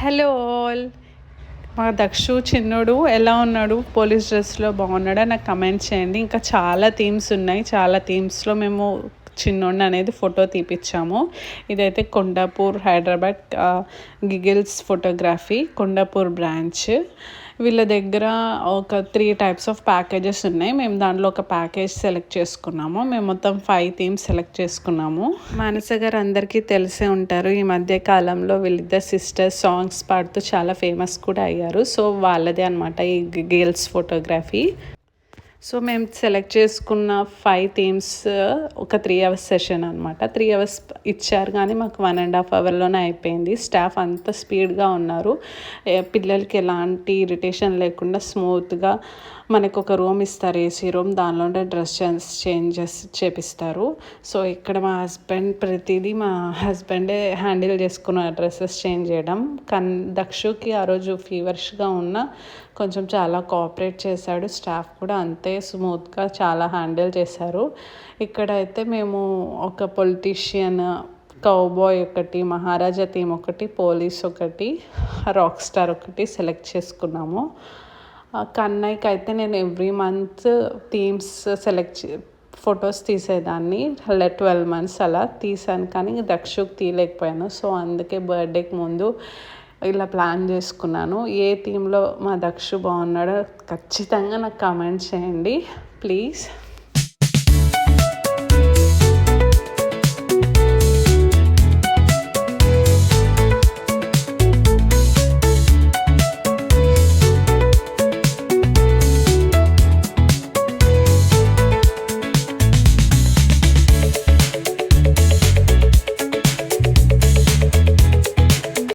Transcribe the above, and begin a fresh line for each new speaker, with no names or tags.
Hello all. మా దక్షు చిన్నోడు ఎలా ఉన్నాడు? పోలీస్ డ్రెస్లో బాగున్నాడా? నాకు కమెంట్ చేయండి. ఇంకా చాలా థీమ్స్ ఉన్నాయి. చాలా థీమ్స్లో మేము చిన్నోడిని అనేది ఫోటో తీపిచ్చాము. ఇదైతే Kondapur Hyderabad giggles photography Kondapur branch. వీళ్ళ దగ్గర ఒక 3 టైప్స్ ఆఫ్ ప్యాకేజెస్ ఉన్నాయి. మేము దాంట్లో ఒక ప్యాకేజ్ సెలెక్ట్ చేసుకున్నాము. మేము మొత్తం 5 థీమ్స్ సెలెక్ట్ చేసుకున్నాము. మానస గారు అందరికీ తెలిసే ఉంటారు. ఈ మధ్య కాలంలో వీళ్ళిద్దరు సిస్టర్స్ సాంగ్స్ పాడుతూ చాలా ఫేమస్ కూడా అయ్యారు. సో వాళ్ళదే అనమాట ఈ గర్ల్స్ ఫోటోగ్రఫీ. సో మేము సెలెక్ట్ చేసుకున్న 5 థీమ్స్ ఒక 3 అవర్స్ సెషన్ అనమాట. 3 అవర్స్ ఇచ్చారు కానీ మాకు 1.5 అవర్లోనే అయిపోయింది. స్టాఫ్ అంత స్పీడ్గా ఉన్నారు. పిల్లలకి ఎలాంటి ఇరిటేషన్ లేకుండా స్మూత్గా మనకు ఒక రూమ్ ఇస్తారు, ఏసీ రూమ్. దానిలోనే డ్రెస్ చేంజెస్ చేపిస్తారు. సో ఇక్కడ మా హస్బెండ్ ప్రతిదీ మా హస్బెండే హ్యాండిల్ చేసుకున్న డ్రెస్సెస్ చేంజ్ చేయడం. దక్షుకి ఆ రోజు ఫీవర్స్గా ఉన్న కొంచెం చాలా కోఆపరేట్ చేశాడు. స్టాఫ్ కూడా అంతే స్మూత్గా చాలా హ్యాండిల్ చేశారు. ఇక్కడైతే మేము ఒక పొలిటీషియన్, కౌబాయ్ ఒకటి, మహారాజా థీమ్ ఒకటి, పోలీస్ ఒకటి, రాక్ స్టార్ ఒకటి సెలెక్ట్ చేసుకున్నాము. కన్నయ్యకి అయితే నేను ఎవ్రీ మంత్ థీమ్స్ ఫొటోస్ తీసేదాన్ని. 12 months అలా తీసాను కానీ దక్షుకి తీయలేకపోయాను. సో అందుకే బర్త్డేకి ముందు ఇలా ప్లాన్ చేసుకున్నాను. ఏ థీమ్లో మా దక్షు బాగున్నాడో ఖచ్చితంగా నాకు కామెంట్ చేయండి ప్లీజ్.